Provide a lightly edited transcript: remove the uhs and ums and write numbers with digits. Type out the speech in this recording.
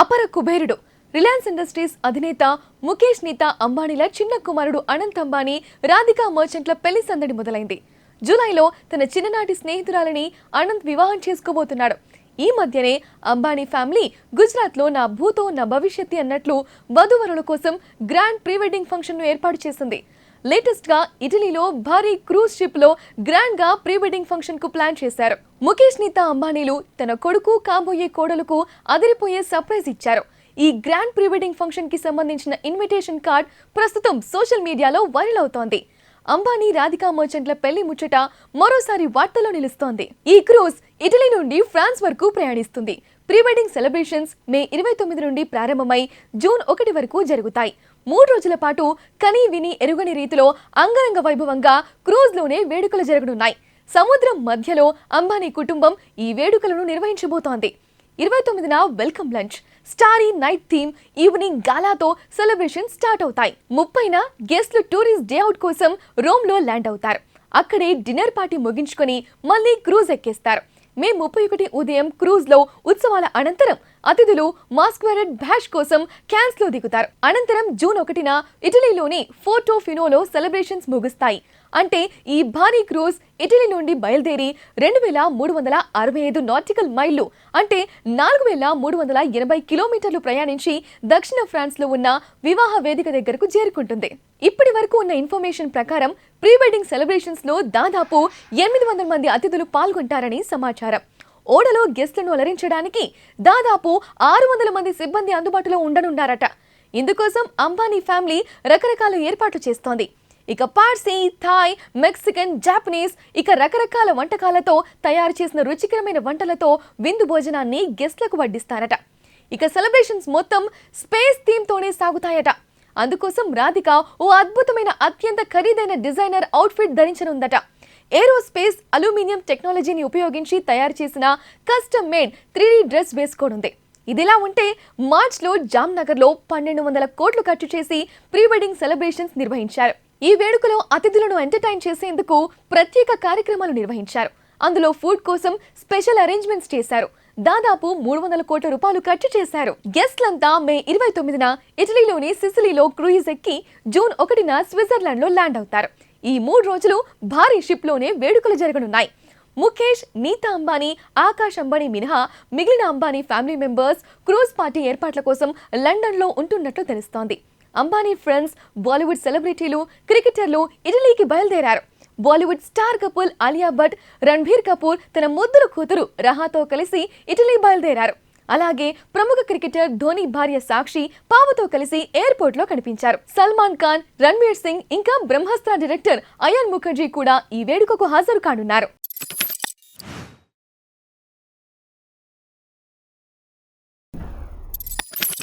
అపర కుబేరుడు Reliance industries అధినేత ముఖేష్ నీతా అంబానీల చిన్న కుమారుడు అనంత్ అంబానీ రాధికా మర్చెంట్ల పెళ్లి సందడి మొదలైంది. జూలైలో తన చిన్ననాటి స్నేహితురాలని అనంత్ వివాహం చేసుకోబోతున్నాడు. ఈ మధ్యనే అంబానీ ఫ్యామిలీ గుజరాత్లో నా భూతో నా భవిష్యత్తు అన్నట్లు వధువరుల కోసం గ్రాండ్ ప్రీ వెడ్డింగ్ ఫంక్షన్ ను ఏర్పాటు చేసింది. లేటెస్ట్ గా ఇటలీలో భారీ క్రూజ్ షిప్ లో గ్రాండ్ గా ప్రీ వెడ్డింగ్ ఫంక్షన్ కు ప్లాన్ చేశారు. ముఖేష్ నీతా అంబానీలు తన కొడుకు కాబోయే కోడలకు అదిరిపోయే సర్ప్రైజ్ ఇచ్చారు. ఈ గ్రాండ్ ప్రీ వెడ్డింగ్ ఫంక్షన్ కి సంబంధించిన ఇన్విటేషన్ కార్డ్ ప్రస్తుతం సోషల్ మీడియాలో వైరల్ అవుతోంది. అంబానీ రాధికా మర్చెంట్ల పెళ్లి ముచ్చట మరోసారి వార్తల్లో నిలుస్తోంది. ఈ క్రూజ్ ఇటలీ నుండి ఫ్రాన్స్ వరకు ప్రయాణిస్తుంది. ప్రీ వెడ్డింగ్ సెలబ్రేషన్స్ మే 29 నుండి ప్రారంభమై జూన్ 1 వరకు జరుగుతాయి. 3 రోజుల పాటు కనీ విని ఎరుగని రీతిలో అంగరంగ వైభవంగా క్రూజ్ లోనే వేడుకలు జరగనున్నాయి. సముద్రం మధ్యలో అంబానీ కుటుంబం ఈ వేడుకలను నిర్వహించబోతోంది. 29న welcome lunch, starry night theme, evening గాలాతో సెలబ్రేషన్ స్టార్ట్ అవుతాయి. 30న గెస్ట్లు టూరిస్ట్ డే అవుట్ కోసం రోమ్ లో ల్యాండ్ అవుతారు. అక్కడే డిన్నర్ పార్టీ ముగించుకొని మళ్ళీ క్రూజ్ ఎక్కేస్తారు. మే 31 ఉదయం క్రూజ్ లో ఉత్సవాల అనంతరం అతిథులు మాస్క్వెరెడ్ బ్యాష్ కోసం క్యాన్స్ లో దిగుతారు. అనంతరం జూన్ 1న ఇటలీలోని పోర్టోఫినోలో సెలబ్రేషన్స్ ముగుస్తాయి. అంటే ఈ భారీ క్రూజ్ ఇటలీ నుండి బయలుదేరి 2365 నాటికల్ మైళ్లు అంటే 4380 కిలోమీటర్లు ప్రయాణించి దక్షిణ ఫ్రాన్స్ లో ఉన్న వివాహ వేదిక దగ్గరకు చేరుకుంటుంది. ఇప్పటి వరకు ఉన్న ఇన్ఫర్మేషన్ ప్రకారం ప్రీ వెడ్డింగ్ సెలబ్రేషన్స్ లో దాదాపు 800 మంది అతిథులు పాల్గొంటారని సమాచారం. ఓడలో గెస్ట్లను అలరించడానికి దాదాపు 600 మంది సిబ్బంది అందుబాటులో ఉండనున్నారట. ఇందుకోసం అంబానీ ఫ్యామిలీ రకరకాల ఏర్పాట్లు చేస్తోంది. ఇక పార్సీ, థాయ్, మెక్సికన్, జాపనీస్ ఇక రకరకాల వంటకాలతో తయారు చేసిన రుచికరమైన వంటలతో విందు భోజనాన్ని గెస్ట్లకు వడ్డిస్తారట. ఇక సెలబ్రేషన్స్ మొత్తం స్పేస్ థీమ్ తోనే సాగుతాయట. అందుకోసం రాధిక ఓ అద్భుతమైన అత్యంత ఖరీదైన డిజైనర్ అవుట్ఫిట్ ధరించనుందట. ఏరోస్పేస్ అల్యూమినియం టెక్నాలజీని ఉపయోగించి తయారు చేసిన కస్టమ్ మేడ్ 3D డ్రెస్ వేసుకోనుంది. ఇదిలా ఉంటే మార్చ్లో జామ్నగర్లో 1200 కోట్లు ఖర్చు చేసి ప్రీ వెడ్డింగ్ సెలబ్రేషన్స్ నిర్వహించారు. ఈ వేడుకలో అతిథులను ఎంటర్టైన్ చేసేందుకు ప్రత్యేక కార్యక్రమాలు నిర్వహించారు. అందులో ఫుడ్ కోసం స్పెషల్ అరేంజ్మెంట్స్ చేశారు. దాదాపు 300 కోట్ల రూపాయలు ఖర్చు చేశారు. గెస్ట్లంతా మే 29న ఇటలీలోని సిసిలీలో క్రూయిజ్ ఎక్కి జూన్ 1న స్విట్జర్లాండ్ లో ల్యాండ్ అవుతారు. ఈ 3 రోజులు భారీ షిప్ లోనే వేడుకలు జరగనున్నాయి. ముఖేష్, నీతా అంబానీ, ఆకాష్ అంబానీ మినహా మిగిలిన Ambani family members cruise party ఏర్పాట్ల కోసం లండన్ లో ఉంటున్నట్లు తెలుస్తోంది. అంబానీ ఫ్రెండ్స్, బాలీవుడ్ సెలబ్రిటీలు, క్రికెటర్లు ఇటలీకి బయలుదేరారు. బాలీవుడ్ స్టార్ కపుల్ ఆలియా భట్, రణ్బీర్ కపూర్ తన ముద్దుల కూతురు రహాతో కలిసి ఇటలీ బయలుదేరారు. అలాగే ప్రముఖ క్రికెటర్ ధోని భార్య సాక్షి పావతో కలిసి ఎయిర్పోర్ట్ లో కనిపించారు. సల్మాన్ ఖాన్, రణ్వీర్ సింగ్ ఇంకా బ్రహ్మాస్త్ర డైరెక్టర్ అయాన్ ముఖర్జీ కూడా ఈ వేడుకకు హాజరు కానున్నారు.